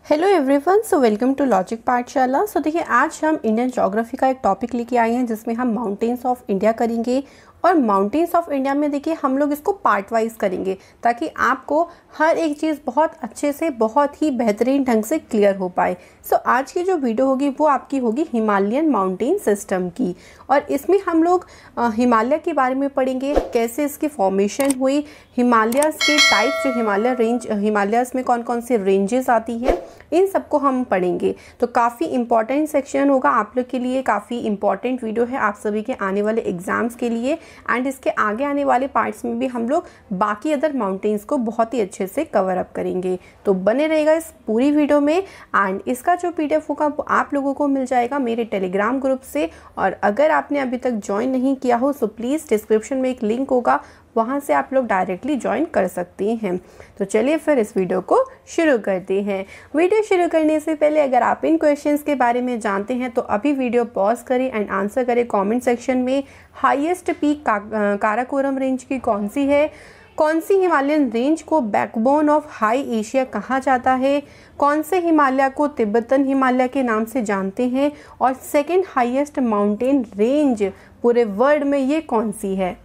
Hello everyone, so welcome to logic पाठशाला। So देखिए, आज हम इंडियन ज्योग्राफी का एक टॉपिक लेके आए हैं जिसमें हम माउंटेन्स ऑफ इंडिया करेंगे। और माउंटेन्स ऑफ इंडिया में देखिए हम लोग इसको पार्ट वाइज करेंगे ताकि आपको हर एक चीज़ बहुत अच्छे से बहुत ही बेहतरीन ढंग से क्लियर हो पाए। सो आज की जो वीडियो होगी वो आपकी होगी हिमालयन माउंटेन सिस्टम की, और इसमें हम लोग हिमालय के बारे में पढ़ेंगे, कैसे इसकी फॉर्मेशन हुई, हिमालयस के टाइप्स, जो हिमालय रेंज, हिमालयस में कौन कौन से रेंजेस आती हैं, इन सबको हम पढ़ेंगे। तो काफ़ी इंपॉर्टेंट सेक्शन होगा आप लोग के लिए, काफ़ी इंपॉर्टेंट वीडियो है आप सभी के आने वाले एग्जाम्स के लिए। एंड इसके आगे आने वाले पार्ट्स में भी हम लोग बाकी अदर माउंटेन्स को बहुत ही अच्छे से कवर अप करेंगे। तो बने रहेगा इस पूरी वीडियो में। एंड इसका जो PDF होगा वो आप लोगों को मिल जाएगा मेरे टेलीग्राम ग्रुप से। और अगर आपने अभी तक ज्वाइन नहीं किया हो सो प्लीज़ डिस्क्रिप्शन में एक लिंक होगा, वहाँ से आप लोग डायरेक्टली ज्वाइन कर सकते हैं। तो चलिए फिर इस वीडियो को शुरू करते हैं। वीडियो शुरू करने से पहले अगर आप इन क्वेश्चंस के बारे में जानते हैं तो अभी वीडियो पॉज करें एंड आंसर करें कमेंट सेक्शन में। हाईएस्ट पीक काराकोरम रेंज की कौन सी है? कौन सी हिमालयन रेंज को बैकबोन ऑफ हाई एशिया कहा जाता है? कौन से हिमालय को तिब्बतन हिमालय के नाम से जानते हैं? और सेकेंड हाईएस्ट माउंटेन रेंज पूरे वर्ल्ड में ये कौन सी है?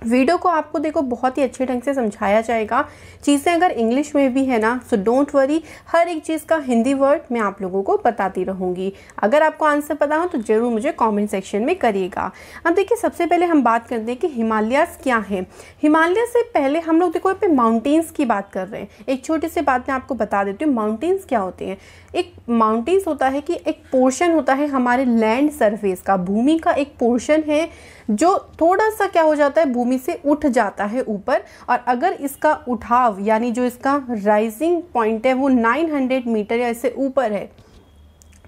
वीडियो को आपको देखो बहुत ही अच्छे ढंग से समझाया जाएगा। चीज़ें अगर इंग्लिश में भी है ना सो डोंट वरी, हर एक चीज़ का हिंदी वर्ड मैं आप लोगों को बताती रहूँगी। अगर आपको आंसर पता हो तो ज़रूर मुझे कमेंट सेक्शन में करिएगा। अब देखिए, सबसे पहले हम बात करते हैं कि हिमालयस क्या है। हिमालय से पहले हम लोग देखो पे माउंटेन्स की बात कर रहे हैं। एक छोटी सी बात मैं आपको बता देती हूँ, माउंटेन्स क्या होते हैं। एक माउंटेन्स होता है कि एक पोर्शन होता है हमारे लैंड सरफेस का, भूमि का एक पोर्शन है जो थोड़ा सा क्या हो जाता है, भूमि से उठ जाता है ऊपर। और अगर इसका उठाव यानी जो इसका राइजिंग पॉइंट है वो 900 मीटर या इससे ऊपर है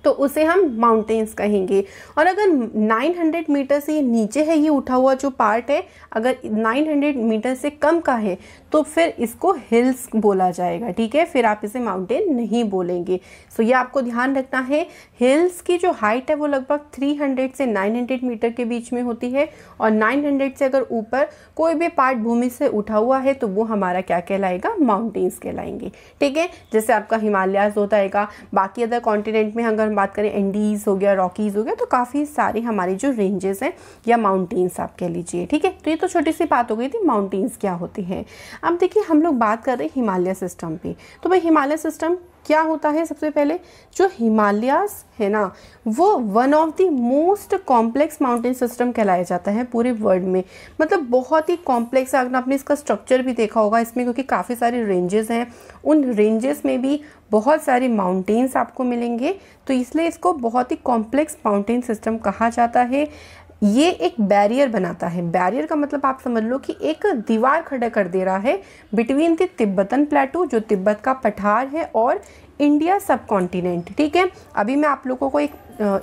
तो उसे हम माउंटेन्स कहेंगे। और अगर 900 मीटर से नीचे है ये उठा हुआ जो पार्ट है, अगर 900 मीटर से कम का है तो फिर इसको हिल्स बोला जाएगा। ठीक है, फिर आप इसे माउंटेन नहीं बोलेंगे। सो ये आपको ध्यान रखना है। हिल्स की जो हाइट है वो लगभग 300 से 900 मीटर के बीच में होती है। और 900 से अगर ऊपर कोई भी पार्ट भूमि से उठा हुआ है तो वो हमारा क्या कहलाएगा? माउंटेन्स कहलाएंगे। ठीक है, जैसे आपका हिमालयाज होता है। बाकी अदर कॉन्टिनेंट में अगर बात करें, एंडीज हो गया, रॉकीज हो गया, तो काफ़ी सारी हमारी जो रेंजेस हैं या माउंटेन्स आप कह लीजिए। ठीक है, तो ये तो छोटी सी बात हो गई थी माउंटेन्स क्या होते हैं। अब देखिए हम लोग बात कर रहे हैं हिमालय सिस्टम पे। तो भाई हिमालय सिस्टम क्या होता है? सबसे पहले जो हिमालयास है ना वो one of the most complex mountain system कहलाया जाता है पूरे वर्ल्ड में। मतलब बहुत ही कॉम्प्लेक्स, अगर आपने इसका स्ट्रक्चर भी देखा होगा इसमें, क्योंकि काफ़ी सारे रेंजेस हैं, उन रेंजेस में भी बहुत सारे माउंटेन्स आपको मिलेंगे, तो इसलिए इसको बहुत ही कॉम्प्लेक्स माउंटेन सिस्टम कहा जाता है। ये एक बैरियर बनाता है। बैरियर का मतलब आप समझ लो कि एक दीवार खड़ा कर दे रहा है बिटवीन द तिब्बतन प्लेटू, जो तिब्बत का पठार है, और इंडिया सब कॉन्टिनेंट। ठीक है, अभी मैं आप लोगों को एक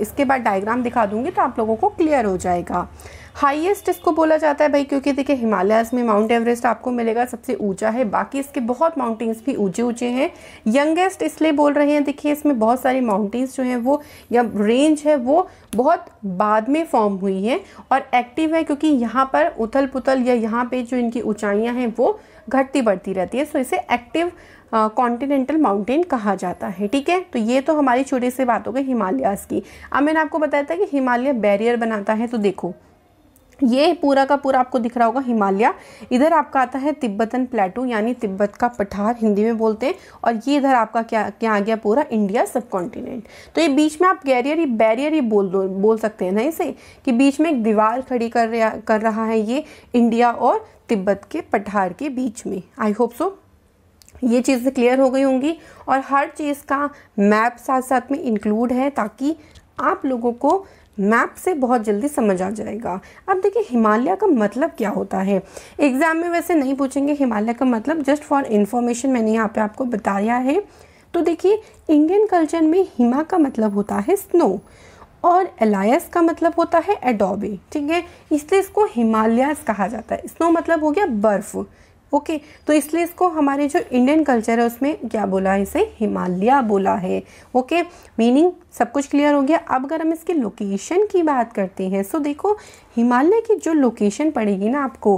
इसके बाद डायग्राम दिखा दूंगी तो आप लोगों को क्लियर हो जाएगा। हाईएस्ट इसको बोला जाता है भाई, क्योंकि देखिए हिमालयास में माउंट एवरेस्ट आपको मिलेगा, सबसे ऊंचा है। बाकी इसके बहुत माउंटेन्स भी ऊंचे ऊंचे हैं। यंगेस्ट इसलिए बोल रहे हैं, देखिए इसमें बहुत सारी माउंटेन्स जो हैं वो या रेंज है वो बहुत बाद में फॉर्म हुई है और एक्टिव है, क्योंकि यहाँ पर उथल पुथल या यहाँ पे जो इनकी ऊंचाइयाँ हैं वो घटती बढ़ती रहती है। सो इसे एक्टिव कॉन्टिनेंटल माउंटेन कहा जाता है। ठीक है, तो ये तो हमारी छोटी सी बात हो गई हिमालयास की। अब मैंने आपको बताया था कि हिमालय बैरियर बनाता है, तो देखो ये पूरा का पूरा आपको दिख रहा होगा हिमालय। इधर आपका आता है तिब्बतन प्लेटू यानी तिब्बत का पठार हिंदी में बोलते हैं। और ये इधर आपका क्या आ गया? पूरा इंडिया सब कॉन्टिनेंट। तो ये बीच में आप बैरियर ही बोल सकते हैं ना इसे, कि बीच में एक दीवार खड़ी कर रहा है ये इंडिया और तिब्बत के पठार के बीच में। आई होप सो ये चीज़ें क्लियर हो गई होंगी। और हर चीज़ का मैप साथ साथ में इंक्लूड है ताकि आप लोगों को मैप से बहुत जल्दी समझ आ जाएगा। अब देखिए हिमालय का मतलब क्या होता है। एग्जाम में वैसे नहीं पूछेंगे हिमालय का मतलब, जस्ट फॉर इन्फॉर्मेशन मैंने यहाँ पे आपको बताया है। तो देखिए इंडियन कल्चर में हिमा का मतलब होता है स्नो और एलायस का मतलब होता है एडोबे। ठीक है, इसलिए इसको हिमालयास कहा जाता है। स्नो मतलब हो गया बर्फ। ओके, तो इसलिए इसको हमारे जो इंडियन कल्चर है उसमें क्या बोला है? इसे हिमालय बोला है। ओके, मीनिंग सब कुछ क्लियर हो गया। अब अगर हम इसकी लोकेशन की बात करते हैं, सो देखो हिमालय की जो लोकेशन पड़ेगी ना आपको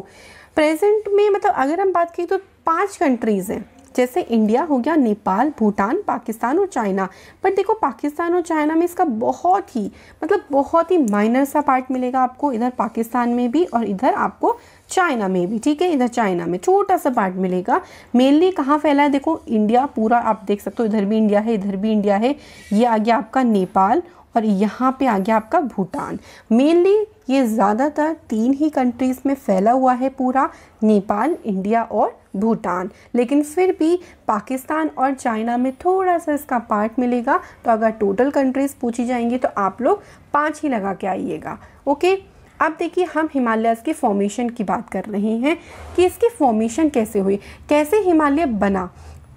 प्रेजेंट में, मतलब अगर हम बात करें तो 5 कंट्रीज़ हैं। जैसे इंडिया हो गया, नेपाल, भूटान, पाकिस्तान और चाइना। पर देखो पाकिस्तान और चाइना में इसका बहुत ही माइनर सा पार्ट मिलेगा आपको, इधर पाकिस्तान में भी और इधर आपको चाइना में भी, ठीक है। इधर चाइना में छोटा सा पार्ट मिलेगा। मेनली कहाँ फैला है, देखो इंडिया पूरा आप देख सकते हो, इधर भी इंडिया है, इधर भी इंडिया है, ये आ गया आपका नेपाल और यहाँ पे आ गया आपका भूटान। मेनली ये ज़्यादातर 3 ही कंट्रीज़ में फैला हुआ है पूरा, नेपाल, इंडिया और भूटान। लेकिन फिर भी पाकिस्तान और चाइना में थोड़ा सा इसका पार्ट मिलेगा। तो अगर टोटल कंट्रीज़ पूछी जाएंगी तो आप लोग 5 ही लगा के आइएगा, ओके। अब देखिए हम हिमालयस की फॉर्मेशन की बात कर रहे हैं कि इसकी फॉर्मेशन कैसे हुई, कैसे हिमालय बना।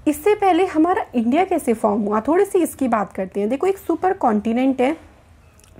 इससे पहले हमारा इंडिया कैसे फॉर्म हुआ, थोड़ी सी इसकी बात करते हैं। देखो एक सुपर कॉन्टिनेंट है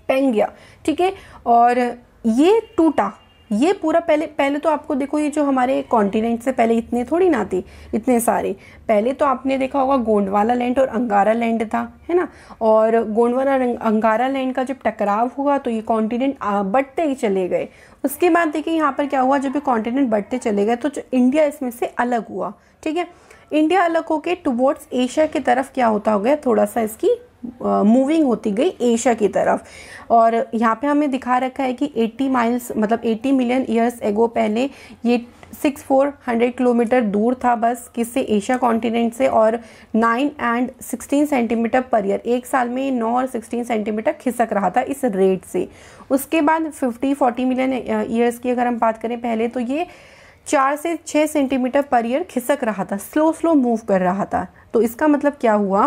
पेंगिया, ठीक है, और ये टूटा, ये पूरा पहले तो आपको देखो ये जो हमारे कॉन्टिनेंट से पहले इतने थोड़ी ना थे, इतने सारे। पहले तो आपने देखा होगा गोंडवाना लैंड और अंगारा लैंड था, है ना। और गोंडवाना अंगारा लैंड का जब टकराव हुआ तो ये कॉन्टिनेंट बढ़ते ही चले गए। उसके बाद देखिए यहाँ पर क्या हुआ, जब ये कॉन्टिनेंट बढ़ते चले गए तो जो इंडिया इसमें से अलग हुआ, ठीक है। इंडिया अलग होके टुवर्ड्स एशिया की तरफ क्या होता हो गया, थोड़ा सा इसकी मूविंग होती गई एशिया की तरफ। और यहाँ पे हमें दिखा रखा है कि 80 माइल्स 80 मिलियन ईयर्स एगो पहले ये 6400 किलोमीटर दूर था बस किससे, एशिया कॉन्टिनेंट से, और 9 and 16 सेंटीमीटर पर ईयर, एक साल में 9 और 16 सेंटीमीटर खिसक रहा था इस रेट से। उसके बाद 40 मिलियन ईयर्स की अगर हम बात करें पहले, तो ये 4 से 6 सेंटीमीटर पर ईयर खिसक रहा था, स्लो मूव कर रहा था। तो इसका मतलब क्या हुआ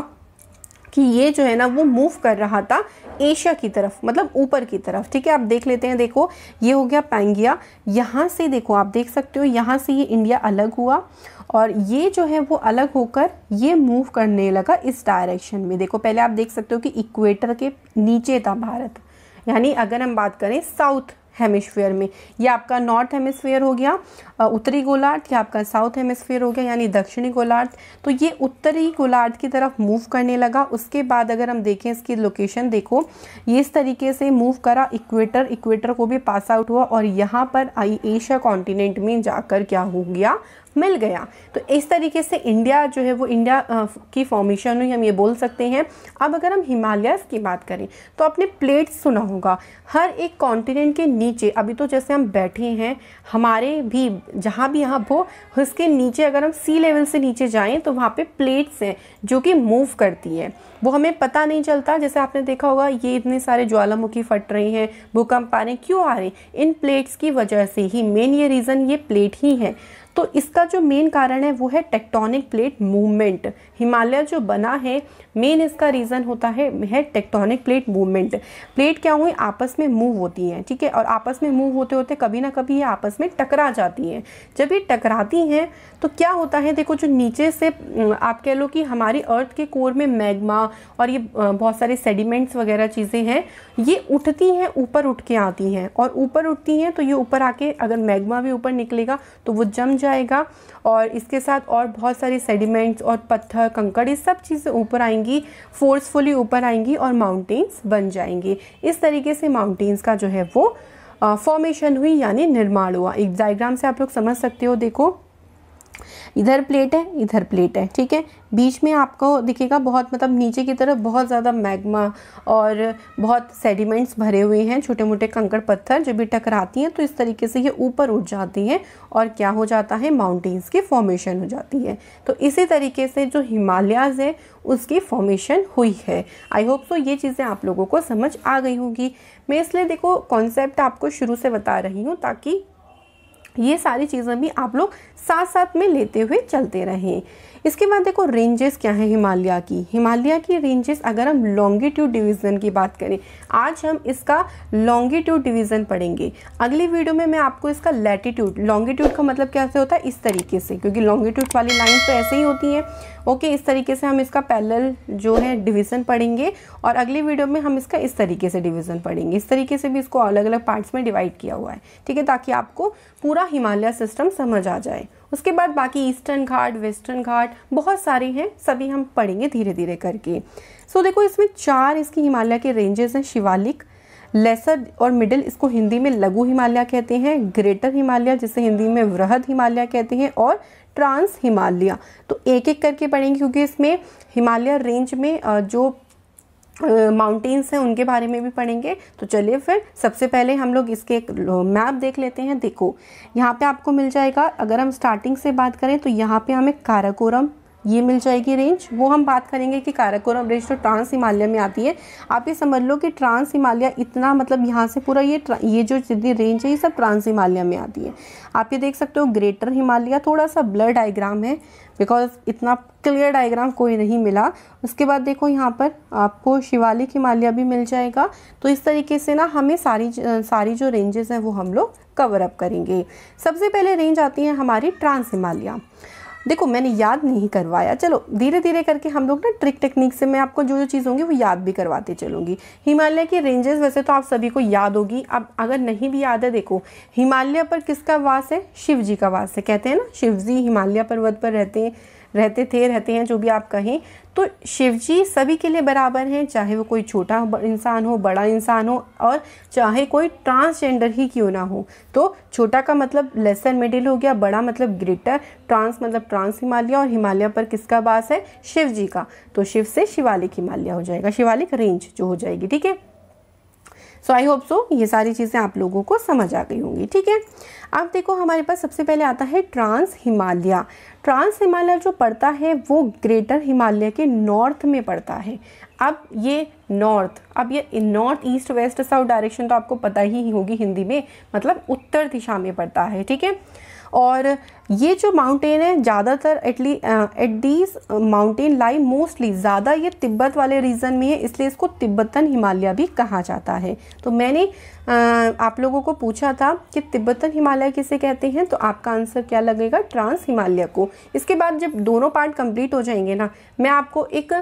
कि ये जो है ना वो मूव कर रहा था एशिया की तरफ, मतलब ऊपर की तरफ, ठीक है। आप देख लेते हैं, देखो ये हो गया पेंगिया, यहाँ से देखो आप देख सकते हो, यहाँ से ये इंडिया अलग हुआ और ये जो है वो अलग होकर ये मूव करने लगा इस डायरेक्शन में। देखो पहले आप देख सकते हो कि इक्वेटर के नीचे था भारत, यानी अगर हम बात करें साउथ हेमिस्फीयर में, ये आपका नॉर्थ हेमिस्फीयर हो गया उत्तरी गोलार्ध, ये आपका साउथ हेमिस्फीयर हो गया यानी दक्षिणी गोलार्ध। तो ये उत्तरी गोलार्ध की तरफ मूव करने लगा। उसके बाद अगर हम देखें इसकी लोकेशन, देखो ये इस तरीके से मूव करा, इक्वेटर को भी पास आउट हुआ और यहाँ पर आई एशिया कॉन्टिनेंट में जाकर क्या हो गया, मिल गया। तो इस तरीके से इंडिया जो है वो इंडिया की फॉर्मेशन हुई, हम ये बोल सकते हैं। अब अगर हम हिमालयस की बात करें तो आपने प्लेट्स सुना होगा, हर एक कॉन्टिनेंट के नीचे, अभी तो जैसे हम बैठे हैं हमारे भी जहाँ भी यहाँ हो उसके नीचे अगर हम सी लेवल से नीचे जाएं तो वहाँ पे प्लेट्स हैं जो कि मूव करती है, वो हमें पता नहीं चलता। जैसे आपने देखा होगा ये इतने सारे ज्वालामुखी फट रहे हैं, भूकंप आ रहे हैं, क्यों आ रहे हैं, इन प्लेट्स की वजह से ही। मेन ये रीज़न ये प्लेट ही है। तो इसका जो मेन कारण है वो है टेक्टोनिक प्लेट मूवमेंट। हिमालय जो बना है मेन इसका रीज़न होता है टेक्टोनिक प्लेट मूवमेंट। प्लेट क्या हुई, आपस में मूव होती हैं, ठीक है, और आपस में मूव होते होते कभी ना कभी ये आपस में टकरा जाती हैं। जब ये टकराती हैं तो क्या होता है, देखो जो नीचे से आप कह लो कि हमारी अर्थ के कोर में मैग्मा और ये बहुत सारे सेडिमेंट्स वगैरह चीज़ें हैं, ये उठती हैं, ऊपर उठ के आती हैं, और ऊपर उठती हैं तो ये ऊपर आके अगर मैग्मा भी ऊपर निकलेगा तो वो जम जाएगा, और इसके साथ और बहुत सारे सेडिमेंट्स और पत्थर कंकड़ ये सब चीज़ें ऊपर आएंगी, फोर्सफुली ऊपर आएंगी और माउंटेन्स बन जाएंगे। इस तरीके से माउंटेन्स का जो है वो फॉर्मेशन हुई यानी निर्माण हुआ। एक डायग्राम से आप लोग समझ सकते हो, देखो इधर प्लेट है, इधर प्लेट है, ठीक है, बीच में आपको दिखेगा बहुत नीचे की तरफ बहुत ज़्यादा मैग्मा और बहुत सेडिमेंट्स भरे हुए हैं, छोटे मोटे कंकड़ पत्थर जब भी टकराती हैं तो इस तरीके से ये ऊपर उठ जाती हैं और क्या हो जाता है, माउंटेन्स की फॉर्मेशन हो जाती है। तो इसी तरीके से जो हिमालयाज़ है उसकी फॉर्मेशन हुई है। आई होप सो ये चीज़ें आप लोगों को समझ आ गई होंगी। मैं इसलिए देखो कॉन्सेप्ट आपको शुरू से बता रही हूँ ताकि ये सारी चीज़ें भी आप लोग साथ साथ में लेते हुए चलते रहें। इसके बाद देखो रेंजेस क्या है हिमालय की रेंजेस। अगर हम लॉन्गिट्यूड डिवीज़न की बात करें, आज हम इसका लॉन्गिट्यूड डिवीज़न पढ़ेंगे। अगली वीडियो में मैं आपको इसका लैटिट्यूड, लॉन्गिट्यूड का मतलब कैसे होता है इस तरीके से, क्योंकि लॉन्गिट्यूड वाली लाइन तो ऐसे ही होती हैं, ओके। इस तरीके से हम इसका पैरेलल जो है डिवीज़न पढ़ेंगे और अगली वीडियो में हम इसका इस तरीके से डिवीज़न पढ़ेंगे। इस तरीके से भी इसको अलग अलग पार्ट्स में डिवाइड किया हुआ है, ठीक है, ताकि आपको पूरा हिमालय सिस्टम समझ आ जाए। उसके बाद बाकी ईस्टर्न घाट, वेस्टर्न घाट बहुत सारे हैं, सभी हम पढ़ेंगे धीरे धीरे करके। सो देखो इसमें 4 इसकी हिमालय के रेंजेस हैं, शिवालिक, लेसर और मिडिल, इसको हिंदी में लघु हिमालय कहते हैं, ग्रेटर हिमालय जिसे हिंदी में वृहद हिमालय कहते हैं, और ट्रांस हिमालय। तो एक एक करके पढ़ेंगे क्योंकि इसमें हिमालय रेंज में जो माउंटेन्स हैं उनके बारे में भी पढ़ेंगे। तो चलिए फिर सबसे पहले हम लोग इसके एक मैप देख लेते हैं। देखो यहाँ पे आपको मिल जाएगा, अगर हम स्टार्टिंग से बात करें तो यहाँ पे हमें काराकोरम ये मिल जाएगी रेंज। वो हम बात करेंगे कि काराकोरम रेंज तो ट्रांस हिमालय में आती है। आप ये समझ लो कि ट्रांस हिमालय इतना, मतलब यहाँ से पूरा ये जो जितनी रेंज है ये सब ट्रांस हिमालय में आती है। आप ये देख सकते हो ग्रेटर हिमालय, थोड़ा सा ब्लर डायग्राम है बिकॉज इतना क्लियर डायग्राम कोई नहीं मिला। उसके बाद देखो यहाँ पर आपको शिवालिक हिमालय भी मिल जाएगा। तो इस तरीके से ना हमें सारी जो रेंजेस हैं वो हम लोग कवर अप करेंगे। सबसे पहले रेंज आती है हमारी ट्रांस हिमालय। देखो मैंने याद नहीं करवाया, चलो धीरे धीरे करके हम लोग ना ट्रिक टेक्निक से मैं आपको जो जो चीज़ होंगी वो याद भी करवाते चलूँगी। हिमालय की रेंजेस वैसे तो आप सभी को याद होगी, अब अगर नहीं भी याद है, देखो हिमालय पर किसका वास है? शिव जी का वास है। कहते हैं ना शिव जी हिमालय पर्वत पर रहते हैं, जो भी आप कहें। तो शिव जी सभी के लिए बराबर हैं, चाहे वो कोई छोटा इंसान हो, बड़ा इंसान हो, और चाहे कोई ट्रांसजेंडर ही क्यों ना हो। तो छोटा का मतलब लेसर मिडिल हो गया, बड़ा मतलब ग्रेटर, ट्रांस मतलब ट्रांस हिमालय, और हिमालय पर किसका वास है? शिव जी का। तो शिव से शिवालिक हिमालय हो जाएगा, शिवालिक रेंज जो हो जाएगी। ठीक है, सो आई होप सो ये सारी चीज़ें आप लोगों को समझ आ गई होंगी। ठीक है, अब देखो हमारे पास सबसे पहले आता है ट्रांस हिमालय। ट्रांस हिमालय जो पड़ता है वो ग्रेटर हिमालय के नॉर्थ में पड़ता है। अब ये north east west south direction तो आपको पता ही होगी हिंदी में, मतलब उत्तर दिशा में पड़ता है। ठीक है, और ये जो माउंटेन है ज़्यादातर at these mountain lie mostly, ज़्यादा ये तिब्बत वाले रीजन में है, इसलिए इसको तिब्बतन हिमालय भी कहा जाता है। तो मैंने आप लोगों को पूछा था कि तिब्बतन हिमालय किसे कहते हैं, तो आपका आंसर क्या लगेगा? ट्रांस हिमालय को। इसके बाद जब दोनों पार्ट कंप्लीट हो जाएंगे ना, मैं आपको एक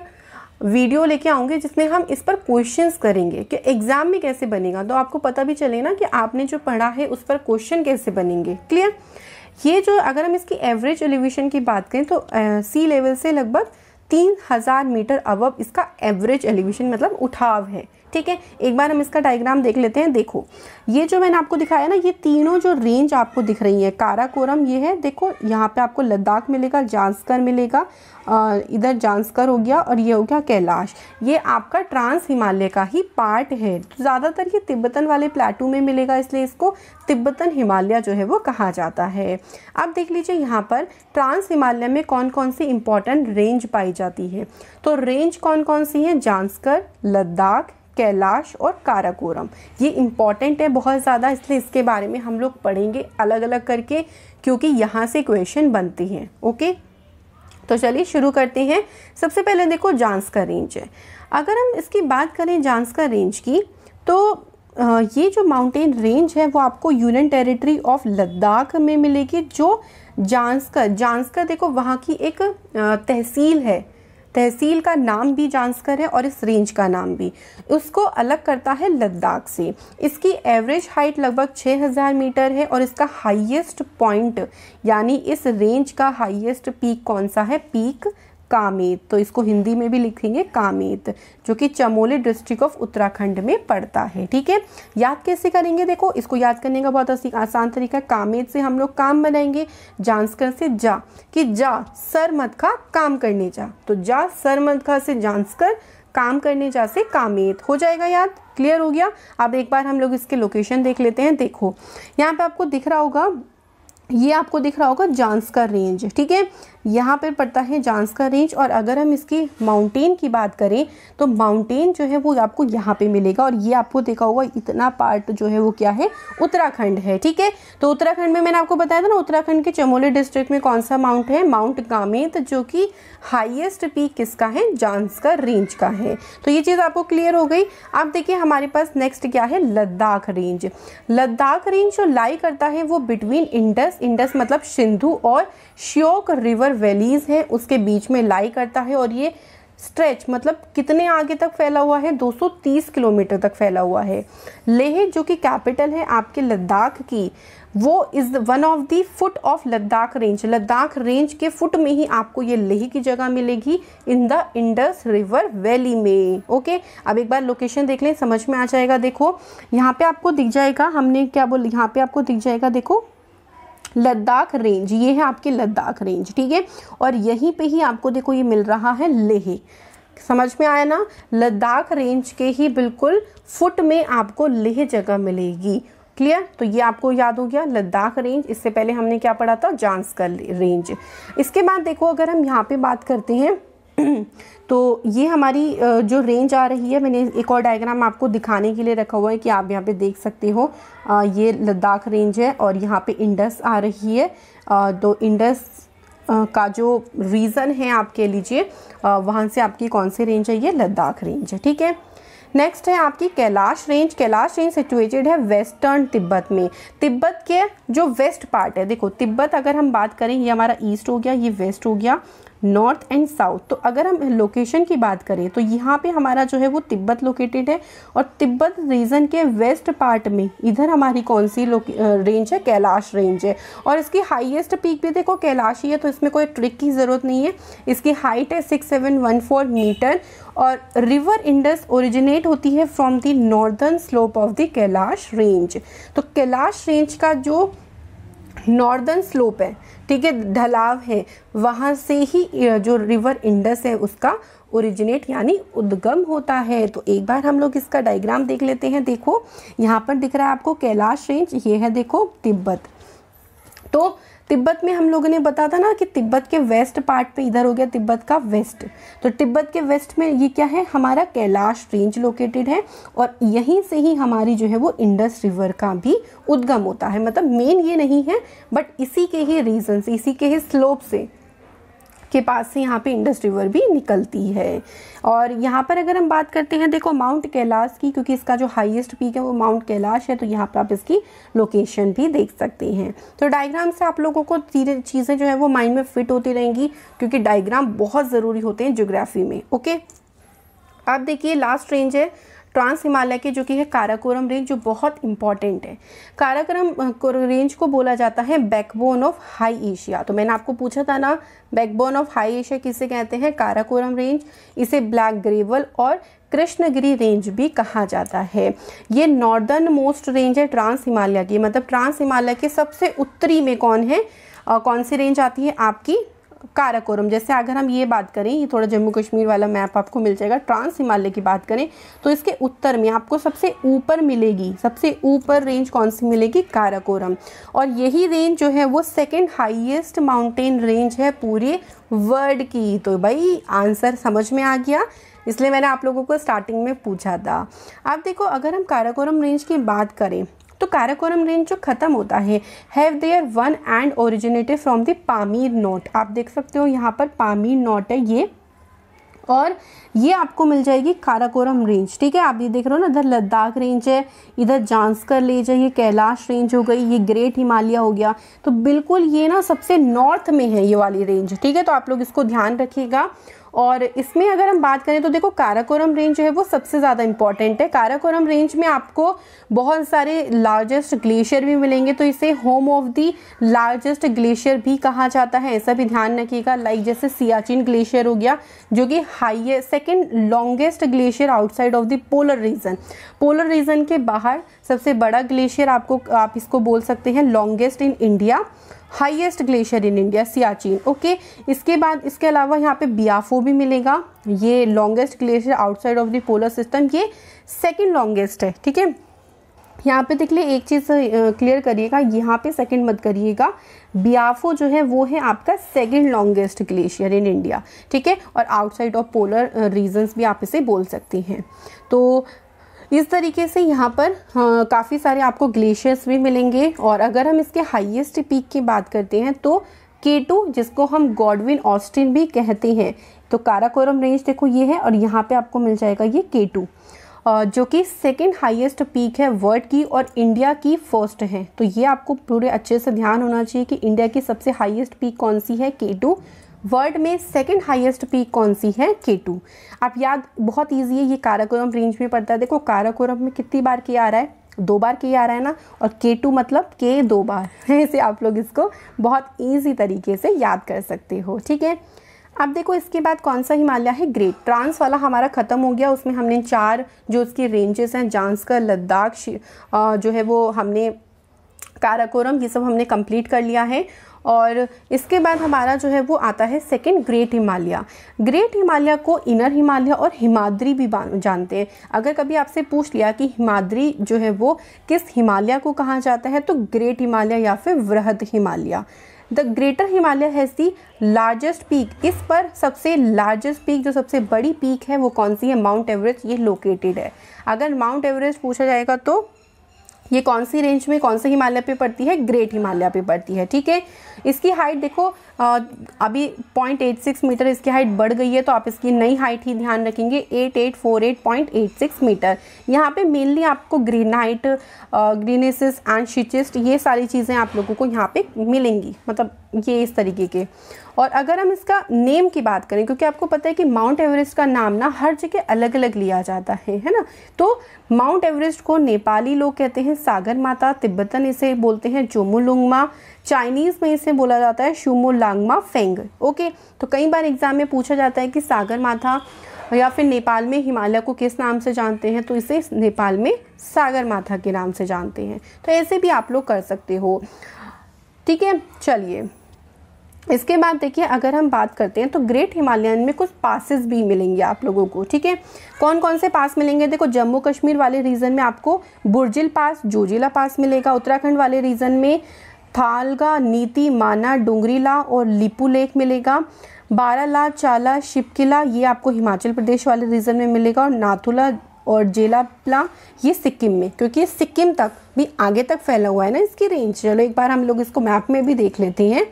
वीडियो लेके आऊँगी जिसमें हम इस पर क्वेश्चंस करेंगे कि एग्जाम में कैसे बनेगा, तो आपको पता भी चले ना कि आपने जो पढ़ा है उस पर क्वेश्चन कैसे बनेंगे। क्लियर? ये जो अगर हम इसकी एवरेज एलिवेशन की बात करें तो सी लेवल से लगभग 3000 मीटर अबव इसका एवरेज एलिवेशन मतलब उठाव है। ठीक है, एक बार हम इसका डायग्राम देख लेते हैं। देखो ये जो मैंने आपको दिखाया ना, ये तीनों जो रेंज आपको दिख रही है, काराकोरम ये है, देखो यहाँ पे आपको लद्दाख मिलेगा, जांस्कर मिलेगा, इधर जांस्कर हो गया, और ये हो गया कैलाश। ये आपका ट्रांस हिमालय का ही पार्ट है। तो ज़्यादातर ये तिब्बतन वाले प्लेटू में मिलेगा, इसलिए इसको तिब्बतन हिमालय जो है वो कहा जाता है। अब देख लीजिए यहाँ पर ट्रांस हिमालय में कौन कौन सी इंपॉर्टेंट रेंज पाई जाती है। तो रेंज कौन कौन सी है? जांस्कर, लद्दाख, कैलाश और काराकोरम। ये इम्पॉर्टेंट है बहुत ज़्यादा, इसलिए इसके बारे में हम लोग पढ़ेंगे अलग अलग करके, क्योंकि यहाँ से क्वेश्चन बनती हैं। ओके, तो चलिए शुरू करते हैं। सबसे पहले देखो जांस्कर रेंज है। अगर हम इसकी बात करें जांस्कर रेंज की, तो ये जो माउंटेन रेंज है वो आपको यूनियन टेरिटरी ऑफ लद्दाख में मिलेगी। जो जांस्कर देखो वहाँ की एक तहसील है, तहसील का नाम भी जांस्कर है और इस रेंज का नाम भी, उसको अलग करता है लद्दाख से। इसकी एवरेज हाइट लगभग 6000 मीटर है, और इसका हाईएस्ट पॉइंट यानी इस रेंज का हाईएस्ट पीक कौन सा है? पीक कामेत। तो इसको हिंदी में भी लिखेंगे कामेत, जो कि चमोली डिस्ट्रिक्ट ऑफ उत्तराखंड में पड़ता है। ठीक है, याद कैसे करेंगे? देखो इसको याद करने का बहुत आसान तरीका है। कामेत से हम लोग काम बनाएंगे, जांस्कर से जा, कि जा सर मत खा काम करने जा, तो जा सर मत खा से जांस्कर, काम करने जा से कामेत, हो जाएगा याद? क्लियर हो गया? अब एक बार हम लोग इसके लोकेशन देख लेते हैं। देखो यहाँ पे आपको दिख रहा होगा, ये आपको दिख रहा होगा जांस्कर रेंज। ठीक है, यहाँ पे पड़ता है जांस्कर रेंज। और अगर हम इसकी माउंटेन की बात करें तो माउंटेन जो है वो आपको यहाँ पे मिलेगा, और ये आपको देखा होगा इतना पार्ट जो है वो क्या है? उत्तराखंड है। ठीक है, तो उत्तराखंड में मैंने आपको बताया था ना, उत्तराखंड के चमोली डिस्ट्रिक्ट में कौन सा माउंट है? माउंट कामेत, जो कि हाईएस्ट पीक किसका है? जांस्कर रेंज का है। तो ये चीज़ आपको क्लियर हो गई। अब देखिए हमारे पास नेक्स्ट क्या है? लद्दाख रेंज। लद्दाख रेंज जो लाई करता है वो बिटवीन इंडस मतलब सिंधु और श्योक रिवर वैलीज है, उसके बीच में लाई करता है। और ये स्ट्रेच मतलब कितने आगे तक फैला हुआ है? 230 किलोमीटर तक फैला हुआ है। लेह जो कि कैपिटल है आपके लद्दाख की, वो is one of the foot of Ladakh range. Ladakh range के फुट में ही आपको ये लेह की जगह मिलेगी in the Indus river valley में। ओके, अब एक बार लोकेशन देख लें, समझ में आ जाएगा। देखो यहाँ पे आपको दिख जाएगा, हमने क्या बोला, यहाँ पे आपको दिख जाएगा, देखो लद्दाख रेंज, ये है आपकी लद्दाख रेंज, ठीक है। और यहीं पे ही आपको देखो ये मिल रहा है लेह। समझ में आया ना, लद्दाख रेंज के ही बिल्कुल फुट में आपको लेह जगह मिलेगी। क्लियर, तो ये आपको याद हो गया लद्दाख रेंज। इससे पहले हमने क्या पढ़ा था, जांस्कर रेंज। इसके बाद देखो अगर हम यहाँ पे बात करते हैं तो ये हमारी जो रेंज आ रही है, मैंने एक और डायग्राम आपको दिखाने के लिए रखा हुआ है कि आप यहाँ पे देख सकते हो। ये लद्दाख रेंज है और यहाँ पे इंडस आ रही है। तो इंडस का जो रीजन है आप कह लीजिए, वहाँ से आपकी कौन सी रेंज है, ये लद्दाख रेंज है, ठीक है। नेक्स्ट है आपकी Kailash range. Kailash range situated है वेस्टर्न तिब्बत में। तिब्बत के जो वेस्ट पार्ट है, देखो तिब्बत अगर हम बात करें, ये हमारा ईस्ट हो गया, ये वेस्ट हो गया, नॉर्थ एंड साउथ। तो अगर हम लोकेशन की बात करें तो यहाँ पे हमारा जो है वो तिब्बत लोकेटेड है और तिब्बत रीजन के वेस्ट पार्ट में इधर हमारी कौन सी रेंज है, कैलाश रेंज है। और इसकी हाईएस्ट पीक भी देखो कैलाश ही है, तो इसमें कोई ट्रिक की ज़रूरत नहीं है। इसकी हाइट है 6714 मीटर और रिवर इंडस ओरिजिनेट होती है from the northern slope of the Kailash range. तो कैलाश रेंज का जो नॉर्दर्न स्लोप है, ठीक है, ढलाव है, वहाँ से ही जो रिवर इंडस है उसका ओरिजिनेट यानी उद्गम होता है। तो एक बार हम लोग इसका डायग्राम देख लेते हैं। देखो यहाँ पर दिख रहा है आपको कैलाश रेंज, ये है देखो तिब्बत। तो तिब्बत में हम लोगों ने बताया था ना कि तिब्बत के वेस्ट पार्ट पे इधर हो गया तिब्बत का वेस्ट। तो तिब्बत के वेस्ट में ये क्या है, हमारा कैलाश रेंज लोकेटेड है और यहीं से ही हमारी जो है वो इंडस रिवर का भी उद्गम होता है। मतलब मेन ये नहीं है, बट इसी के ही रीजन से, इसी के ही स्लोप से के पास से यहाँ पे इंडस रिवर भी निकलती है। और यहाँ पर अगर हम बात करते हैं देखो माउंट कैलाश की, क्योंकि इसका जो हाईएस्ट पीक है वो माउंट कैलाश है, तो यहाँ पर आप इसकी लोकेशन भी देख सकते हैं। तो डायग्राम से आप लोगों को चीज़ें जो है वो माइंड में फिट होती रहेंगी, क्योंकि डायग्राम बहुत ज़रूरी होते हैं ज्योग्राफी में। ओके, अब देखिए लास्ट रेंज है ट्रांस हिमालय की, जो कि है काराकोरम रेंज, जो बहुत इंपॉर्टेंट है। काराकोरम रेंज को बोला जाता है बैकबोन ऑफ हाई एशिया। तो मैंने आपको पूछा था ना, बैकबोन ऑफ हाई एशिया किसे कहते हैं, काराकोरम रेंज। इसे ब्लैक ग्रेवल और कृष्णगिरी रेंज भी कहा जाता है। ये नॉर्दर्न मोस्ट रेंज है ट्रांस हिमालय की। मतलब ट्रांस हिमालय के सबसे उत्तरी में कौन है, कौन सी रेंज आती है आपकी, काराकोरम। जैसे अगर हम ये बात करें, ये थोड़ा जम्मू कश्मीर वाला मैप आपको मिल जाएगा। ट्रांस हिमालय की बात करें तो इसके उत्तर में आपको सबसे ऊपर मिलेगी, सबसे ऊपर रेंज कौन सी मिलेगी, काराकोरम। और यही रेंज जो है वो सेकंड हाईएस्ट माउंटेन रेंज है पूरे वर्ल्ड की। तो भाई आंसर समझ में आ गया, इसलिए मैंने आप लोगों को स्टार्टिंग में पूछा था। अब देखो अगर हम काराकोरम रेंज की बात करें तो काराकोरम रेंज जो खत्म होता है, have their one and originated from the Pamir knot. आप देख सकते हो यहाँ पर पामीर नोट है ये, और ये आपको मिल जाएगी काराकोरम रेंज, ठीक है। आप ये देख रहे हो ना, इधर लद्दाख रेंज है, इधर जांस्कर रेंज है, ये कैलाश रेंज हो गई, ये ग्रेट हिमालय हो गया। तो बिल्कुल ये ना सबसे नॉर्थ में है ये वाली रेंज, ठीक है। तो आप लोग इसको ध्यान रखिएगा। और इसमें अगर हम बात करें तो देखो काराकोरम रेंज जो है वो सबसे ज़्यादा इंपॉर्टेंट है। काराकोरम रेंज में आपको बहुत सारे लार्जेस्ट ग्लेशियर भी मिलेंगे, तो इसे home of the largest glacier भी कहा जाता है, ऐसा भी ध्यान रखिएगा। लाइक जैसे सियाचिन ग्लेशियर हो गया, जो कि highest second longest glacier outside of the polar region. Polar region के बाहर सबसे बड़ा ग्लेशियर आप इसको बोल सकते हैं longest in India, highest glacier in India Siachen. Okay, इसके बाद इसके अलावा यहाँ पे बियाफो भी मिलेगा, ये longest glacier outside of the polar system, ये सेकंड लॉन्गेस्ट है, ठीक है। यहाँ पे देख लिए एक चीज़ क्लियर करिएगा, यहाँ पे सेकंड मत करिएगा, बियाफो जो है वो है आपका second longest glacier in India, ठीक है। और आउटसाइड ऑफ पोलर रीजन्स भी आप इसे बोल सकते हैं। तो इस तरीके से यहाँ पर काफ़ी सारे आपको ग्लेशियर्स भी मिलेंगे। और अगर हम इसके हाईएस्ट पीक की बात करते हैं तो K2, जिसको हम गॉडविन ऑस्टिन भी कहते हैं, तो काराकोरम रेंज देखो ये है, और यहाँ पे आपको मिल जाएगा ये K2, जो कि सेकंड हाईएस्ट पीक है वर्ल्ड की और इंडिया की फर्स्ट है। तो ये आपको पूरे अच्छे से ध्यान होना चाहिए कि इंडिया की सबसे हाईएस्ट पीक कौन सी है, K2। वर्ल्ड में सेकंड हाईएस्ट पीक कौन सी है, K2। आप याद, बहुत इजी है, ये काराकोरम रेंज में पड़ता है। देखो काराकोरम में कितनी बार के आ रहा है, 2 बार के आ रहा है ना, और K2 मतलब के 2 बार ऐसे आप लोग इसको बहुत ईजी तरीके से याद कर सकते हो। ठीक है, अब देखो इसके बाद कौन सा हिमालय है, ग्रेट ट्रांस वाला हमारा ख़त्म हो गया। उसमें हमने 4 जो उसकी रेंजेस हैं, जांस्कर, लद्दाख, जो है वो हमने काराकोरम, ये सब हमने कंप्लीट कर लिया है। और इसके बाद हमारा जो है वो आता है second, great Himalaya. Great Himalaya को इनर हिमालय और हिमाद्री भी जानते हैं। अगर कभी आपसे पूछ लिया कि हिमाद्री जो है वो किस हिमालय को कहा जाता है, तो ग्रेट हिमालय या फिर वृहद Himalaya. The greater Himalaya has the largest peak. इस पर सबसे लार्जेस्ट पीक, जो सबसे बड़ी पीक है वो कौन सी है, माउंट एवरेस्ट, ये लोकेटेड है। अगर माउंट एवरेस्ट पूछा जाएगा तो ये कौन सी रेंज में, कौन से हिमालय पे पड़ती है, ग्रेट हिमालय पे पड़ती है। ठीक है, इसकी हाइट देखो अभी 0.86 मीटर इसकी हाइट बढ़ गई है, तो आप इसकी नई हाइट ही ध्यान रखेंगे 8848.86 मीटर। यहाँ पे मेनली आपको ग्रेनाइट, ग्रीनेसिस एंड शिचिस्ट, ये सारी चीज़ें आप लोगों को यहाँ पे मिलेंगी, मतलब ये इस तरीके के। और अगर हम इसका नेम की बात करें, क्योंकि आपको पता है कि माउंट एवरेस्ट का नाम ना हर जगह अलग अलग लिया जाता है ना, तो माउंट एवरेस्ट को नेपाली लोग कहते हैं सागर माता, तिब्बतन इसे बोलते हैं जोमुलुंगमा, चाइनीज़ में इसे बोला जाता है शुमोलांगमा फेंग। ओके, तो कई बार एग्जाम में पूछा जाता है कि सागर माता या फिर नेपाल में हिमालय को किस नाम से जानते हैं, तो इसे नेपाल में सागर माता के नाम से जानते हैं। तो ऐसे भी आप लोग कर सकते हो। ठीक है, चलिए इसके बाद देखिए अगर हम बात करते हैं तो ग्रेट हिमालयन में कुछ पासेस भी मिलेंगे आप लोगों को। ठीक है, कौन कौन से पास मिलेंगे, देखो जम्मू कश्मीर वाले रीजन में आपको बुर्जिल पास, जोजिला पास मिलेगा। उत्तराखंड वाले रीजन में थालगा, नीति, माना, डोंगरीला और लिपू लेक मिलेगा। बाराला, चाला, शिपकिला ये आपको हिमाचल प्रदेश वाले रीजन में मिलेगा। और नाथुला और जेलापला ये सिक्किम में, क्योंकि सिक्किम तक भी आगे तक फैला हुआ है ना इसकी रेंज। चलो एक बार हम लोग इसको मैप में भी देख लेते हैं।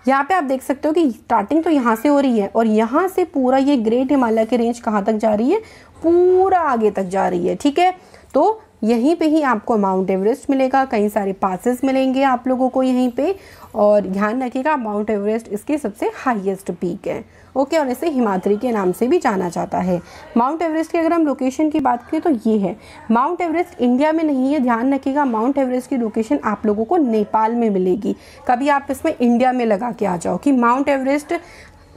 यहाँ पे आप देख सकते हो कि स्टार्टिंग तो यहाँ से हो रही है और यहाँ से पूरा ये ग्रेट हिमालय की रेंज कहाँ तक जा रही है, पूरा आगे तक जा रही है। ठीक है, तो यहीं पे ही आपको माउंट एवरेस्ट मिलेगा, कई सारे पासेस मिलेंगे आप लोगों को यहीं पे। और ध्यान रखिएगा माउंट एवरेस्ट इसकी सबसे हाईएस्ट पीक है। ओके, और इसे हिमाद्री के नाम से भी जाना जाता है। माउंट एवरेस्ट की अगर हम लोकेशन की बात करें तो ये है, माउंट एवरेस्ट इंडिया में नहीं है, ध्यान रखिएगा। माउंट एवरेस्ट की लोकेशन आप लोगों को नेपाल में मिलेगी। कभी आप इसमें इंडिया में लगा के आ जाओ कि माउंट एवरेस्ट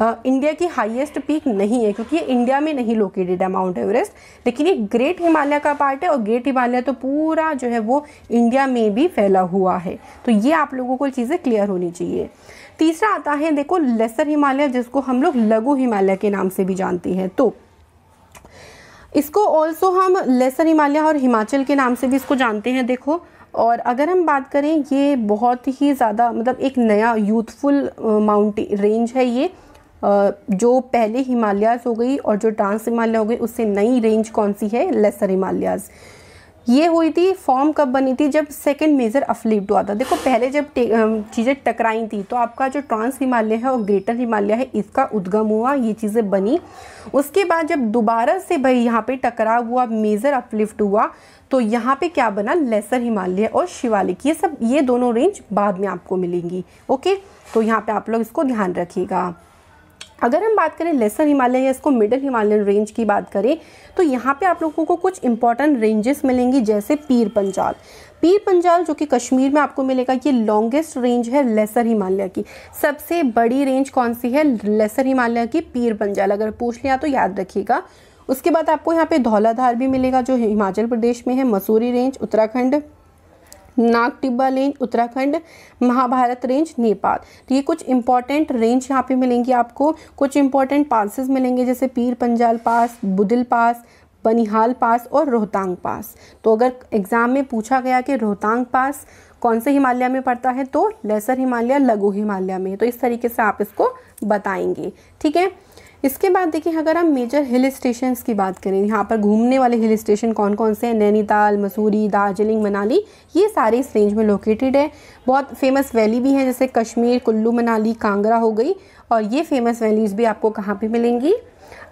इंडिया की हाईएस्ट पीक नहीं है, क्योंकि ये इंडिया में नहीं लोकेटेड है माउंट एवरेस्ट, लेकिन ये ग्रेट हिमालय का पार्ट है। और ग्रेट हिमालय तो पूरा जो है वो इंडिया में भी फैला हुआ है। तो ये आप लोगों को चीज़ें क्लियर होनी चाहिए। तीसरा आता है देखो लेसर हिमालय, जिसको हम लोग लघु हिमालय के नाम से भी जानते हैं। तो इसको ऑल्सो हम लेसर हिमालय और हिमाचल के नाम से भी इसको जानते हैं। देखो, और अगर हम बात करें ये बहुत ही ज़्यादा मतलब एक नया यूथफुल माउंटेन रेंज है ये, जो पहले हिमालयाज़ हो गई और जो ट्रांस हिमालय हो गई उससे नई रेंज कौन सी है, लेसर हिमालयाज़। ये हुई थी, फॉर्म कब बनी थी, जब सेकंड मेजर अपलिफ्ट हुआ था। देखो पहले जब चीज़ें टकराई थी तो आपका जो ट्रांस हिमालय है और ग्रेटर हिमालय है इसका उद्गम हुआ, ये चीज़ें बनी। उसके बाद जब दोबारा से भाई यहाँ पे टकराव हुआ, मेजर अपलिफ्ट हुआ, तो यहाँ पे क्या बना, लेसर हिमालय और शिवालिक। ये दोनों रेंज बाद में आपको मिलेंगी। ओके, तो यहाँ पे आप लोग इसको ध्यान रखिएगा। अगर हम बात करें लेसर हिमालय या इसको मिडिल हिमालयन रेंज की बात करें तो यहाँ पे आप लोगों को कुछ इंपॉर्टेंट रेंजेस मिलेंगी, जैसे पीर पंजाल। पीर पंजाल जो कि कश्मीर में आपको मिलेगा, ये लॉन्गेस्ट रेंज है लेसर हिमालय की। सबसे बड़ी रेंज कौन सी है, लेसर हिमालय की पीर पंजाल। अगर पूछ लिया तो याद रखिएगा। उसके बाद आपको यहाँ पे धौलाधार भी मिलेगा जो हिमाचल प्रदेश में है, Mussoorie range Uttarakhand, Nag Tibba range Uttarakhand, Mahabharat range Nepal. तो ये कुछ इंपॉर्टेंट रेंज यहाँ पे मिलेंगी आपको। कुछ इंपॉर्टेंट पासेस मिलेंगे जैसे पीर पंजाल पास, बुदिल पास, बनिहाल पास और रोहतांग पास। तो अगर एग्जाम में पूछा गया कि रोहतांग पास कौन से हिमालय में पड़ता है, तो लेसर हिमालय, लघु हिमालय में। तो इस तरीके से आप इसको बताएंगे। ठीक है, इसके बाद देखिए अगर हम मेजर हिल स्टेशंस की बात करें, यहाँ पर घूमने वाले हिल स्टेशन कौन कौन से हैं, नैनीताल, मसूरी, दार्जिलिंग, मनाली, ये सारे इस रेंज में लोकेटेड है। बहुत फेमस वैली भी है जैसे कश्मीर, कुल्लू मनाली, कांगड़ा हो गई। और ये फेमस वैलीज भी आपको कहाँ पे मिलेंगी,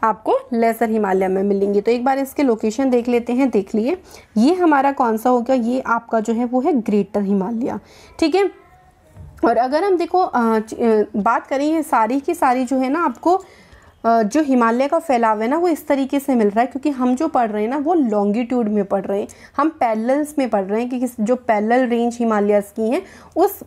आपको लेसर हिमालय में मिलेंगी। तो एक बार इसके लोकेशन देख लेते हैं। देख लिए, ये हमारा कौन सा हो गया, ये आपका जो है वो है ग्रेटर हिमालय। ठीक है, और अगर हम देखो बात करें ये सारी की सारी जो है ना आपको जो हिमालय का फैलाव है ना वो इस तरीके से मिल रहा है, क्योंकि हम जो पढ़ रहे हैं ना वो लॉन्गिट्यूड में पढ़ रहे हैं, हम पैरेलल्स में पढ़ रहे हैं कि जो पैरेलल रेंज हिमालयस की हैं उस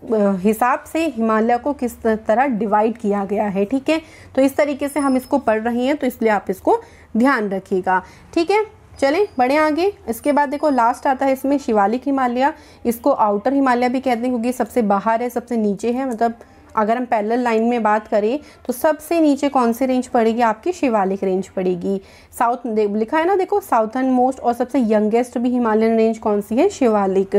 हिसाब से हिमालय को किस तरह डिवाइड किया गया है। ठीक है, तो इस तरीके से हम इसको पढ़ रहे हैं, तो इसलिए आप इसको ध्यान रखिएगा। ठीक है, चलें बढ़े आगे। इसके बाद देखो लास्ट आता है इसमें शिवालिक हिमालय। इसको आउटर हिमालय भी कहते हैं, क्योंकि सबसे बाहर है, सबसे नीचे है। मतलब अगर हम पैरेलल लाइन में बात करें तो सबसे नीचे कौन सी रेंज पड़ेगी, आपकी शिवालिक रेंज पड़ेगी। साउथ लिखा है ना, देखो साउथर्न मोस्ट और सबसे यंगेस्ट भी हिमालयन रेंज कौन सी है, शिवालिक।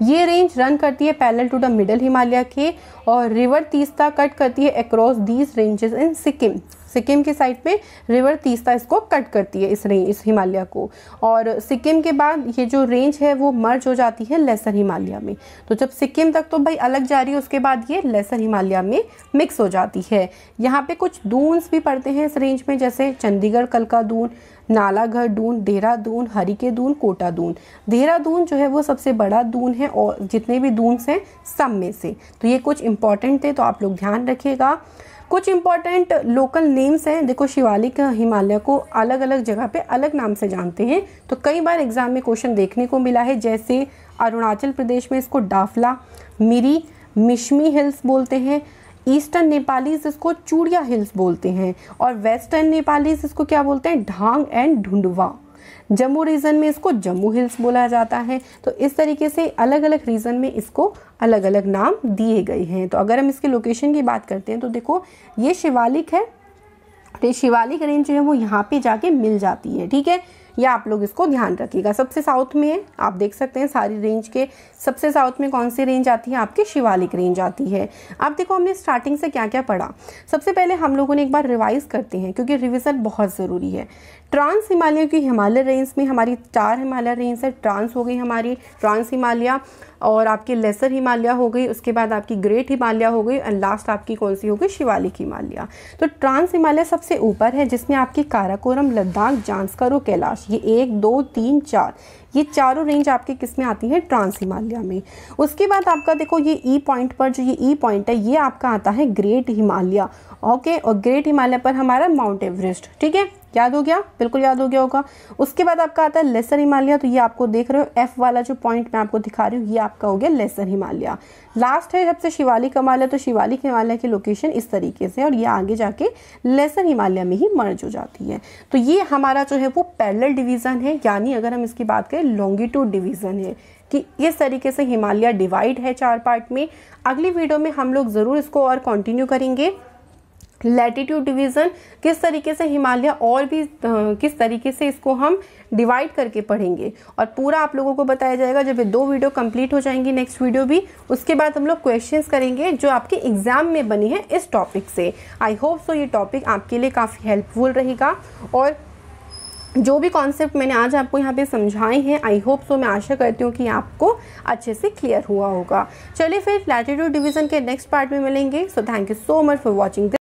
ये रेंज रन करती है parallel to the middle Himalaya के, और रिवर तीस्ता कट करती है across these ranges in Sikkim. Sikkim के साइड पे रिवर तीस्ता इसको कट करती है, इस हिमालय को। और सिक्किम के बाद ये जो रेंज है वो मर्ज हो जाती है लेसर हिमालय में। तो जब सिक्किम तक तो भाई अलग जा रही है, उसके बाद ये लेसर हिमालय में मिक्स हो जाती है। यहाँ पे कुछ दून्स भी पड़ते हैं इस रेंज में, जैसे चंडीगढ़ कलका दून, नालागढ़ दून, देहरादून, हरिके दून, कोटा दून। देहरादून जो है वो सबसे बड़ा दून है और जितने भी दून्स हैं सब में से। तो ये कुछ इंपॉर्टेंट थे, तो आप लोग ध्यान रखिएगा। कुछ इंपॉर्टेंट लोकल नेम्स हैं। देखो शिवालिक हिमालय को अलग अलग जगह पे अलग नाम से जानते हैं, तो कई बार एग्जाम में क्वेश्चन देखने को मिला है। जैसे अरुणाचल प्रदेश में इसको डाफला, मिरी, मिशमी हिल्स बोलते हैं। ईस्टर्न नेपालीज इसको चूड़िया हिल्स बोलते हैं, और वेस्टर्न नेपालीज इसको क्या बोलते हैं, ढांग एंड ढूंढवा। जम्मू रीजन में इसको जम्मू हिल्स बोला जाता है। तो इस तरीके से अलग अलग रीजन में इसको अलग अलग नाम दिए गए हैं। तो अगर हम इसके लोकेशन की बात करते हैं तो देखो ये शिवालिक है, तो ये शिवालिक रेंज जो है वो यहाँ पे जाके मिल जाती है। ठीक है, या आप लोग इसको ध्यान रखिएगा। सबसे साउथ में है, आप देख सकते हैं सारी रेंज के सबसे साउथ में कौन सी रेंज आती है, आपकी शिवालिक रेंज आती है। अब देखो हमने स्टार्टिंग से क्या क्या पढ़ा। सबसे पहले हम लोगों ने एक बार रिवाइज करते हैं, क्योंकि रिविजन बहुत ज़रूरी है। ट्रांस हिमालय की हिमालय रेंज में हमारी 4 हिमालय रेंज है। ट्रांस हो गई हमारी ट्रांस हिमालय, और आपकी लेसर हिमालय हो गई, उसके बाद आपकी ग्रेट हिमालय हो गई, एंड लास्ट आपकी कौन सी हो गई, शिवालिक हिमालय। तो ट्रांस हिमालय सबसे ऊपर है, जिसमें आपकी काराकोरम, लद्दाख, जांस्कर और कैलाश, ये 1 2 3 4 ये चारों रेंज आपके किस में आती है, ट्रांस हिमालय में। उसके बाद आपका देखो ये ई पॉइंट पर, जो ये ई पॉइंट है ये आपका आता है ग्रेट हिमालय। ओके, और ग्रेट हिमालय पर हमारा माउंट एवरेस्ट। ठीक है, याद हो गया, बिल्कुल याद हो गया होगा। उसके बाद आपका आता है लेसर हिमालय, तो ये आपको देख रहे हो एफ वाला जो पॉइंट मैं आपको दिखा रही हूँ, ये आपका हो गया लेसर हिमालय। लास्ट है सबसे शिवालिक हिमालय, तो शिवालिक हिमालय की लोकेशन इस तरीके से, और ये आगे जाके लेसर हिमालय में ही मर्ज हो जाती है। तो ये हमारा जो है वो पैरेलल डिवीजन है, यानी अगर हम इसकी बात करें लॉन्गिट्यूड डिवीजन है, कि इस तरीके से हिमालय डिवाइड है 4 पार्ट में। अगली वीडियो में हम लोग ज़रूर इसको और कंटिन्यू करेंगे। लैटिट्यूड डिवीज़न किस तरीके से हिमालय और भी किस तरीके से इसको हम डिवाइड करके पढ़ेंगे, और पूरा आप लोगों को बताया जाएगा जब ये 2 वीडियो कंप्लीट हो जाएंगी, नेक्स्ट वीडियो भी। उसके बाद हम लोग क्वेश्चंस करेंगे जो आपके एग्जाम में बनी है इस टॉपिक से। आई होप सो ये टॉपिक आपके लिए काफ़ी हेल्पफुल रहेगा, और जो भी कॉन्सेप्ट मैंने आज आपको यहाँ पे समझाए हैं, आई होप सो मैं आशा करती हूँ कि आपको अच्छे से क्लियर हुआ होगा। चलिए फिर लैटिट्यूड डिवीज़न के नेक्स्ट पार्ट में मिलेंगे। So thank you so much for watching.